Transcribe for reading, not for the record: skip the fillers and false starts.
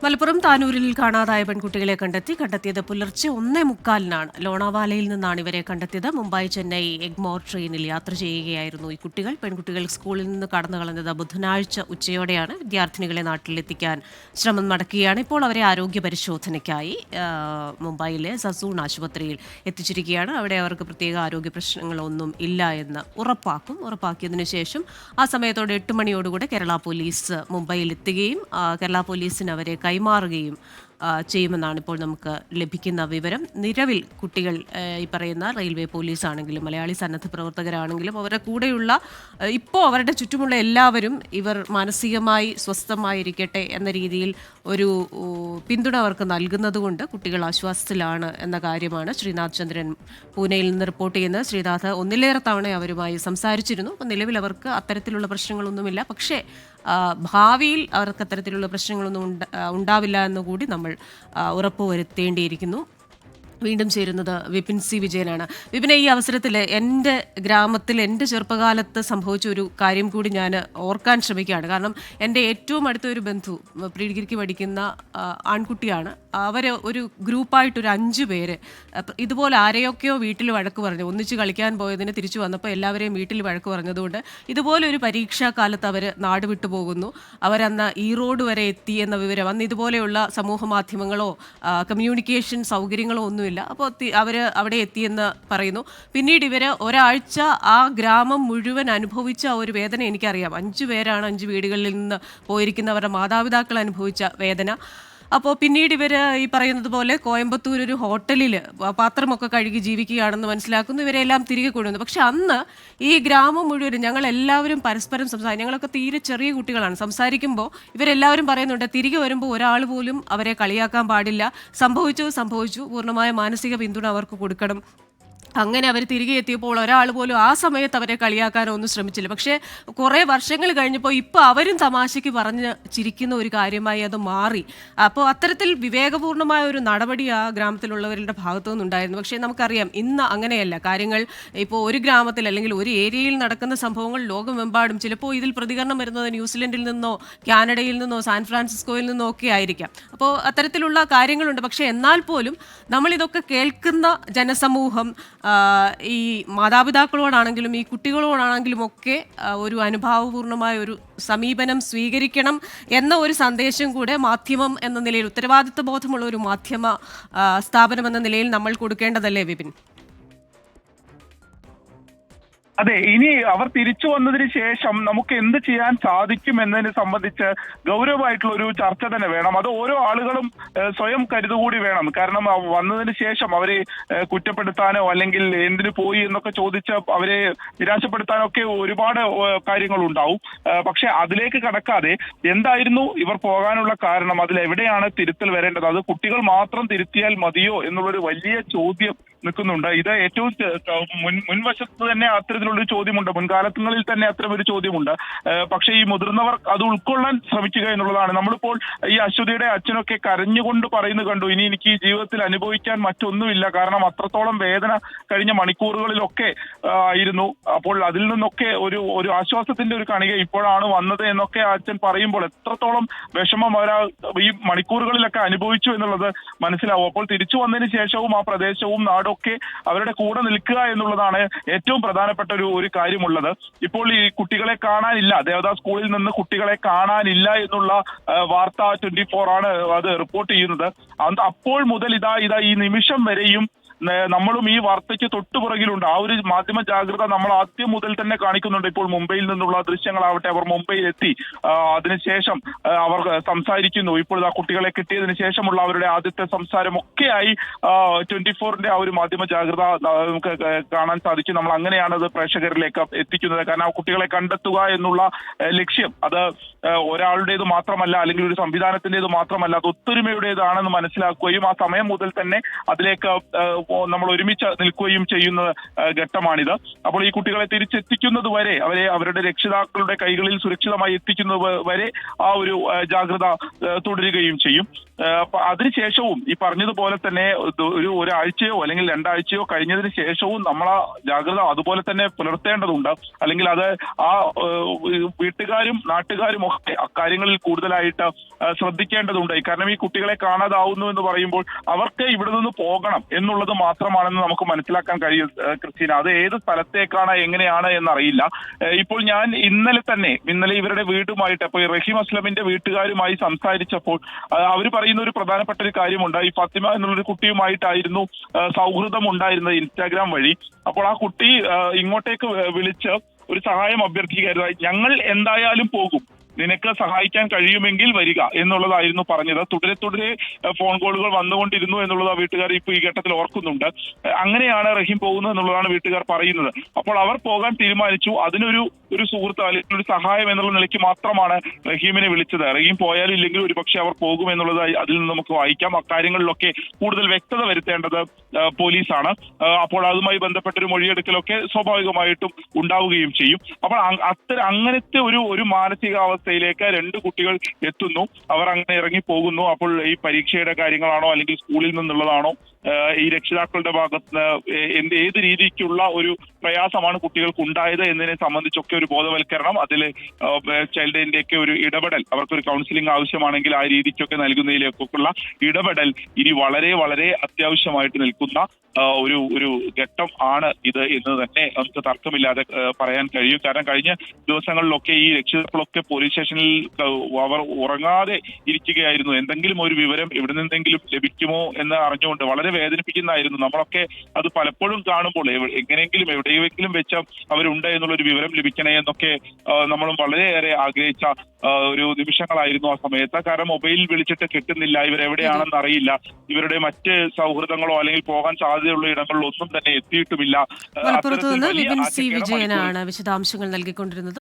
മലപ്പുറം താനൂരിൽ കാണാതായ പെൺകുട്ടികളെ കണ്ടെത്തിയത് പുലർച്ചെ 1:45-നാണ്. ലോണാവാലയിൽ നിന്നാണ് ഇവരെ കണ്ടെത്തിയത്. മുംബൈ ചെന്നൈ എഗ്മോർ ട്രെയിനിൽ യാത്ര ചെയ്യുകയായിരുന്നു ഈ കുട്ടികൾ. പെൺകുട്ടികൾ സ്കൂളിൽ നിന്ന് കടന്നു കളഞ്ഞത് ബുധനാഴ്ച ഉച്ചയോടെയാണ്. വിദ്യാർത്ഥിനികളെ നാട്ടിലെത്തിക്കാൻ ശ്രമം നടക്കുകയാണ്. ഇപ്പോൾ അവരെ ആരോഗ്യ പരിശോധനയ്ക്കായി മുംബൈയിലെ സസൂൺ ആശുപത്രിയിൽ എത്തിച്ചിരിക്കുകയാണ്. അവിടെ അവർക്ക് പ്രത്യേക ആരോഗ്യ പ്രശ്നങ്ങളൊന്നും ഇല്ല എന്ന് ഉറപ്പാക്കിയതിനു ശേഷം ആ സമയത്തോടെ 8 മണിയോടുകൂടെ കേരള പോലീസ് മുംബൈയിൽ എത്തുകയും കേരള പോലീസിന് അവരെ കൈമാറുകയും ചെയ്യുമെന്നാണ് ഇപ്പോൾ നമുക്ക് ലഭിക്കുന്ന വിവരം. നിലവിൽ കുട്ടികൾ ഈ പറയുന്ന റെയിൽവേ പോലീസാണെങ്കിലും മലയാളി സന്നദ്ധ പ്രവർത്തകരാണെങ്കിലും അവരുടെ കൂടെയുള്ള ഇപ്പോൾ അവരുടെ ചുറ്റുമുള്ള എല്ലാവരും ഇവർ മാനസികമായി സ്വസ്ഥമായിരിക്കട്ടെ എന്ന രീതിയിൽ ഒരു പിന്തുണ അവർക്ക് നൽകുന്നതുകൊണ്ട് കുട്ടികൾ ആശ്വാസത്തിലാണ് എന്ന കാര്യമാണ് ശ്രീനാഥ് ചന്ദ്രൻ പൂനെയിൽ നിന്ന് റിപ്പോർട്ട് ചെയ്യുന്നത്. ശ്രീനാഥ് ഒന്നിലേറെ തവണ അവരുമായി സംസാരിച്ചിരുന്നു. അപ്പോൾ നിലവിൽ അവർക്ക് അത്തരത്തിലുള്ള പ്രശ്നങ്ങളൊന്നുമില്ല. പക്ഷേ ഭാവിയിൽ അവർക്ക് അത്തരത്തിലുള്ള പ്രശ്നങ്ങളൊന്നും ഉണ്ടാവില്ല എന്നുകൂടി നമ്മൾ ഉറപ്പുവരുത്തേണ്ടിയിരിക്കുന്നു. വീണ്ടും ചേരുന്നത് വിപിൻ സി വിജയനാണ്. വിപിനെ, ഈ അവസരത്തിൽ എൻ്റെ ഗ്രാമത്തിൽ എൻ്റെ ചെറുപ്പകാലത്ത് സംഭവിച്ച ഒരു കാര്യം കൂടി ഞാൻ ഓർക്കാൻ ശ്രമിക്കുകയാണ്. കാരണം എൻ്റെ ഏറ്റവും അടുത്ത ഒരു ബന്ധു പ്രീ ഡിഗ്രിക്ക് പഠിക്കുന്ന ആൺകുട്ടിയാണ്. അവർ ഒരു ഗ്രൂപ്പായിട്ടൊരു 5 പേര് ഇതുപോലെ ആരെയൊക്കെയോ വീട്ടിൽ വഴക്ക് പറഞ്ഞു. ഒന്നിച്ച് കളിക്കാൻ പോയതിന് തിരിച്ചു വന്നപ്പോൾ എല്ലാവരെയും വീട്ടിൽ വഴക്ക് പറഞ്ഞതുകൊണ്ട് ഇതുപോലെ ഒരു പരീക്ഷാ കാലത്ത് അവർ നാട് വിട്ടു പോകുന്നു. അവരന്ന് ഈറോഡ് വരെ എത്തി എന്ന വിവരം, അന്ന് ഇതുപോലെയുള്ള സമൂഹ മാധ്യമങ്ങളോ കമ്മ്യൂണിക്കേഷൻ സൗകര്യങ്ങളോ ഒന്നും. അപ്പോൾ അവർ അവിടെ എത്തിയെന്ന് പറയുന്നു. പിന്നീട് ഇവർ ഒരാഴ്ച ആ ഗ്രാമം മുഴുവൻ അനുഭവിച്ച ഒരു വേദന എനിക്കറിയാം. 5 പേരാണ് 5 വീടുകളിൽ നിന്ന് പോയിരിക്കുന്നവരുടെ മാതാപിതാക്കൾ അനുഭവിച്ച വേദന. അപ്പോൾ പിന്നീട് ഇവർ ഈ പറയുന്നത് പോലെ കോയമ്പത്തൂർ ഒരു ഹോട്ടലിൽ പാത്രമൊക്കെ കഴുകി ജീവിക്കുകയാണെന്ന് മനസ്സിലാക്കുന്നു. ഇവരെല്ലാം തിരികെ കൊണ്ടുവന്നു. പക്ഷെ അന്ന് ഈ ഗ്രാമം മുഴുവനും ഞങ്ങളെല്ലാവരും പരസ്പരം ഞങ്ങളൊക്കെ തീരെ ചെറിയ കുട്ടികളാണ്. സംസാരിക്കുമ്പോൾ ഇവരെല്ലാവരും പറയുന്നുണ്ട്, തിരികെ വരുമ്പോൾ ഒരാൾ പോലും അവരെ കളിയാക്കാൻ പാടില്ല. സംഭവിച്ചു, പൂർണ്ണമായ മാനസിക പിന്തുണ അവർക്ക് കൊടുക്കണം. അങ്ങനെ അവർ തിരികെ എത്തിയപ്പോൾ ഒരാൾ പോലും ആ സമയത്ത് അവരെ കളിയാക്കാനോ ഒന്നും ശ്രമിച്ചില്ല. പക്ഷേ കുറേ വർഷങ്ങൾ കഴിഞ്ഞപ്പോൾ ഇപ്പോൾ അവരും തമാശയ്ക്ക് പറഞ്ഞ് ചിരിക്കുന്ന ഒരു കാര്യമായി അത് മാറി. അപ്പോൾ അത്തരത്തിൽ വിവേകപൂർണ്ണമായ ഒരു നടപടി ആ ഗ്രാമത്തിലുള്ളവരുടെ ഭാഗത്തു നിന്നുണ്ടായിരുന്നു. പക്ഷേ നമുക്കറിയാം ഇന്ന് അങ്ങനെയല്ല കാര്യങ്ങൾ. ഇപ്പോൾ ഒരു ഗ്രാമത്തിൽ അല്ലെങ്കിൽ ഒരു ഏരിയയിൽ നടക്കുന്ന സംഭവങ്ങൾ ലോകമെമ്പാടും ചിലപ്പോൾ ഇതിൽ പ്രതികരണം വരുന്നത് ന്യൂസിലൻഡിൽ നിന്നോ കാനഡയിൽ നിന്നോ സാൻ ഫ്രാൻസിസ്കോയിൽ നിന്നോ ഒക്കെ ആയിരിക്കാം. അപ്പോൾ അത്തരത്തിലുള്ള കാര്യങ്ങളുണ്ട്. പക്ഷേ എന്നാൽ പോലും നമ്മളിതൊക്കെ കേൾക്കുന്ന ജനസമൂഹം ഈ മാതാപിതാക്കളോടാണെങ്കിലും ഈ കുട്ടികളോടാണെങ്കിലും ഒക്കെ ഒരു അനുഭാവപൂർണമായ ഒരു സമീപനം സ്വീകരിക്കണം എന്ന ഒരു സന്ദേശം കൂടെ മാധ്യമം എന്ന നിലയിൽ, ഉത്തരവാദിത്വ ബോധമുള്ള ഒരു മാധ്യമ സ്ഥാപനം എന്ന നിലയിൽ നമ്മൾ കൊടുക്കേണ്ടതല്ലേ വിപിൻ? അതെ, ഇനി അവർ തിരിച്ചു വന്നതിന് ശേഷം നമുക്ക് എന്ത് ചെയ്യാൻ സാധിക്കും എന്നതിനെ സംബന്ധിച്ച് ഗൗരവമായിട്ടുള്ള ഒരു ചർച്ച തന്നെ വേണം. അത് ഓരോ ആളുകളും സ്വയം കരുതുകൂടി വേണം. കാരണം വന്നതിന് ശേഷം അവരെ കുറ്റപ്പെടുത്താനോ അല്ലെങ്കിൽ എന്തിനു പോയി എന്നൊക്കെ ചോദിച്ച് അവരെ നിരാശപ്പെടുത്താനോ ഒക്കെ ഒരുപാട് കാര്യങ്ങളുണ്ടാവും. പക്ഷെ അതിലേക്ക് കടക്കാതെ എന്തായിരുന്നു ഇവർ പോകാനുള്ള കാരണം, അതിലെവിടെയാണ് തിരുത്തൽ വരേണ്ടത്, അത് കുട്ടികൾ മാത്രം തിരുത്തിയാൽ മതിയോ എന്നുള്ളൊരു വലിയ ചോദ്യം നിൽക്കുന്നുണ്ട്. ഇത് ഏറ്റവും മുൻവശത്ത് തന്നെ അത്തരത്തിലുള്ളൊരു ചോദ്യമുണ്ട്. മുൻകാലങ്ങളിൽ തന്നെ അത്തരമൊരു ചോദ്യമുണ്ട്. പക്ഷേ ഈ മുതിർന്നവർ അത് ഉൾക്കൊള്ളാൻ ശ്രമിക്കുക എന്നുള്ളതാണ്. നമ്മളിപ്പോൾ ഈ അശ്വതിയുടെ അച്ഛനൊക്കെ കരഞ്ഞുകൊണ്ട് പറയുന്നത് കണ്ടു, ഇനി എനിക്ക് ഈ ജീവിതത്തിൽ അനുഭവിക്കാൻ മറ്റൊന്നുമില്ല. കാരണം അത്രത്തോളം വേദന കഴിഞ്ഞ മണിക്കൂറുകളിലൊക്കെ ആയിരുന്നു. അപ്പോൾ അതിൽ നിന്നൊക്കെ ഒരു ആശ്വാസത്തിന്റെ ഒരു കണിക ഇപ്പോഴാണ് വന്നത് എന്നൊക്കെ അച്ഛൻ പറയുമ്പോൾ എത്രത്തോളം വിഷമം അവർ ഈ മണിക്കൂറുകളിലൊക്കെ അനുഭവിച്ചു എന്നുള്ളത് മനസ്സിലാവും. അപ്പോൾ തിരിച്ചു വന്നതിന് ശേഷവും ആ പ്രദേശവും നാടും ഒക്കെ അവരുടെ കൂടെ നിൽക്കുക എന്നുള്ളതാണ് ഏറ്റവും പ്രധാനപ്പെട്ട ഒരു കാര്യമുള്ളത്. ഇപ്പോൾ ഈ കുട്ടികളെ കാണാനില്ല, ദേവദാസ് സ്കൂളിൽ നിന്ന് കുട്ടികളെ കാണാനില്ല എന്നുള്ള വാർത്ത 24 ആണ് അത് റിപ്പോർട്ട് ചെയ്യുന്നത്. അപ്പോൾ മുതൽ ഇതാ ഈ നിമിഷം വരെയും നമ്മളും ഈ വാർത്തയ്ക്ക് തൊട്ടുപുറകിലുണ്ട്. ആ ഒരു മാധ്യമ ജാഗ്രത നമ്മൾ ആദ്യം മുതൽ തന്നെ കാണിക്കുന്നുണ്ട്. ഇപ്പോൾ മുംബൈയിൽ നിന്നുള്ള ദൃശ്യങ്ങളാവട്ടെ, അവർ മുംബൈയിൽ എത്തി, അതിനുശേഷം അവർ സംസാരിക്കുന്നു. ഇപ്പോൾ ആ കുട്ടികളെ കിട്ടിയതിനു ശേഷമുള്ള അവരുടെ ആദ്യത്തെ സംസാരം ഒക്കെയായി 24-ന്റെ ആ ഒരു മാധ്യമ ജാഗ്രത നമുക്ക് കാണാൻ സാധിക്കും. നമ്മൾ അങ്ങനെയാണ് അത് പ്രേക്ഷകരിലേക്ക് എത്തിക്കുന്നത്. കാരണം ആ കുട്ടികളെ കണ്ടെത്തുക എന്നുള്ള ലക്ഷ്യം അത് ഒരാളുടേത് മാത്രമല്ല, അല്ലെങ്കിൽ ഒരു സംവിധാനത്തിൻ്റെത് മാത്രമല്ല, അത് ഒത്തൊരുമയുടേതാണെന്ന് മനസ്സിലാക്കുകയും ആ സമയം മുതൽ തന്നെ അതിലേക്ക് നമ്മൾ ഒരുമിച്ച് നിൽക്കുകയും ചെയ്യുന്ന ഘട്ടമാണിത്. അപ്പോൾ ഈ കുട്ടികളെ തിരിച്ചെത്തിക്കുന്നത് വരെ, അവരുടെ രക്ഷിതാക്കളുടെ കൈകളിൽ സുരക്ഷിതമായി എത്തിക്കുന്നത് വരെ ആ ഒരു ജാഗ്രത തുടരുകയും ചെയ്യും. അതിനുശേഷവും ഈ പറഞ്ഞതുപോലെ തന്നെ ഒരാഴ്ചയോ അല്ലെങ്കിൽ 2 ആഴ്ചയോ കഴിഞ്ഞതിന് ശേഷവും നമ്മൾ ആ ജാഗ്രത അതുപോലെ തന്നെ പുലർത്തേണ്ടതുണ്ട്. അല്ലെങ്കിൽ അത് ആ വീട്ടുകാരും നാട്ടുകാരും ഒക്കെ അക്കാര്യങ്ങളിൽ കൂടുതലായിട്ട് ശ്രദ്ധിക്കേണ്ടതുണ്ട്. കാരണം ഈ കുട്ടികളെ കാണാതാവുന്നു എന്ന് പറയുമ്പോൾ അവർക്ക് ഇവിടെ നിന്ന് പോകണം എന്നുള്ളത് മാത്രമാണെന്ന് നമുക്ക് മനസ്സിലാക്കാൻ കഴിയും ക്രിസ്റ്റീന. അത് ഏത് സ്ഥലത്തേക്കാണ് എങ്ങനെയാണ് എന്നറിയില്ല. ഇപ്പോൾ ഞാൻ ഇന്നലെ ഇവരുടെ വീടുമായിട്ട് ഇപ്പോൾ റഹീം അസ്ലമിന്റെ വീട്ടുകാരുമായി സംസാരിച്ചപ്പോൾ അവർ പറയുന്ന ഒരു പ്രധാനപ്പെട്ട ഒരു കാര്യമുണ്ട്. ഈ ഫാത്തിമ എന്നുള്ളൊരു കുട്ടിയുമായിട്ടായിരുന്നു സൗഹൃദം ഉണ്ടായിരുന്നത് ഇൻസ്റ്റാഗ്രാം വഴി. അപ്പോൾ ആ കുട്ടി ഇങ്ങോട്ടേക്ക് വിളിച്ച് ഒരു സഹായം അഭ്യർത്ഥിക്കുകയായിരുന്നു. ഞങ്ങൾ എന്തായാലും പോകും, നിനക്ക് സഹായിക്കാൻ കഴിയുമെങ്കിൽ വരിക എന്നുള്ളതായിരുന്നു പറഞ്ഞത്. തുടരെ ഫോൺ കോളുകൾ വന്നുകൊണ്ടിരുന്നു എന്നുള്ളത് വീട്ടുകാർ ഇപ്പോൾ ഈ ഘട്ടത്തിൽ ഓർക്കുന്നുണ്ട്. അങ്ങനെയാണ് റഹീം പോകുന്നത് എന്നുള്ളതാണ് വീട്ടുകാർ പറയുന്നത്. അപ്പോൾ അവർ പോകാൻ തീരുമാനിച്ചു. അതിനൊരു സുഹൃത്ത് അല്ലെങ്കിൽ ഒരു സഹായം എന്നുള്ള നിലയ്ക്ക് മാത്രമാണ് റഹീമിനെ വിളിച്ചത്. റഹീം പോയാലും ഇല്ലെങ്കിൽ ഒരുപക്ഷെ അവർ പോകുമെന്നുള്ളത് അതിൽ നിന്ന് നമുക്ക് വായിക്കാം. അക്കാര്യങ്ങളിലൊക്കെ കൂടുതൽ വ്യക്തത വരുത്തേണ്ടത് പോലീസാണ്. അപ്പോൾ അതുമായി ബന്ധപ്പെട്ടൊരു മൊഴിയെടുക്കലൊക്കെ സ്വാഭാവികമായിട്ടും ഉണ്ടാവുകയും ചെയ്യും. അപ്പോൾ അങ്ങനത്തെ ഒരു മാനസികാവസ്ഥയിലേക്ക് 2 കുട്ടികൾ എത്തുന്നു. അവർ അങ്ങനെ ഇറങ്ങി പോകുന്നു. അപ്പോൾ ഈ പരീക്ഷയുടെ കാര്യങ്ങളാണോ അല്ലെങ്കിൽ സ്കൂളിൽ നിന്നുള്ളതാണോ, ഈ രക്ഷിതാക്കളുടെ ഭാഗത്ത് ഏത് രീതിക്കുള്ള ഒരു പ്രയാസമാണ് കുട്ടികൾക്ക് ഉണ്ടായത് എന്നതിനെ സംബന്ധിച്ചൊക്കെ ഒരു ബോധവൽക്കരണം, അതിൽ ചൈൽഡിന്റെയൊക്കെ ഒരു ഇടപെടൽ, അവർക്കൊരു കൗൺസിലിംഗ് ആവശ്യമാണെങ്കിൽ ആ രീതിക്കൊക്കെ നൽകുന്നതിലേക്കൊക്കെയുള്ള ഇടപെടൽ ഇനി വളരെ വളരെ അത്യാവശ്യമായിട്ട് നിൽക്കുന്ന ഒരു ഘട്ടം ആണ് ഇത് എന്ന് തന്നെ നമുക്ക് തർക്കമില്ലാതെ പറയാൻ കഴിയും. കാരണം കഴിഞ്ഞ ദിവസങ്ങളിലൊക്കെ ഈ രക്ഷിതാക്കളൊക്കെ പോലീസ് സ്റ്റേഷനിൽ അവർ ഉറങ്ങാതെ ഇരിക്കുകയായിരുന്നു. എന്തെങ്കിലും ഒരു വിവരം എവിടെ നിന്നെങ്കിലും ലഭിക്കുമോ എന്ന് അറിഞ്ഞുകൊണ്ട് വളരെ വേദനിപ്പിക്കുന്നതായിരുന്നു. നമ്മളൊക്കെ അത് പലപ്പോഴും കാണുമ്പോൾ എങ്ങനെയെങ്കിലും എവിടെയെങ്കിലും വെച്ച അവരുണ്ട് എന്നുള്ളൊരു വിവരം ലഭിക്കണേ എന്നൊക്കെ നമ്മളും വളരെയേറെ ആഗ്രഹിച്ച ഒരു നിമിഷങ്ങളായിരുന്നു ആ സമയത്ത്. കാരണം മൊബൈൽ വിളിച്ചിട്ട് കിട്ടുന്നില്ല, ഇവരെവിടെയാണെന്ന് അറിയില്ല, ഇവരുടെ മറ്റ് സൗഹൃദങ്ങളോ അല്ലെങ്കിൽ പോകാൻ സാധ്യതയുള്ള ഇടങ്ങളിലോ ഒന്നും തന്നെ എത്തിയിട്ടുമില്ല. മലപ്പുറത്ത് നിന്ന് വിപിൻ സി വിജയനാണ് വിശദാംശങ്ങൾ നൽകിക്കൊണ്ടിരുന്നത്.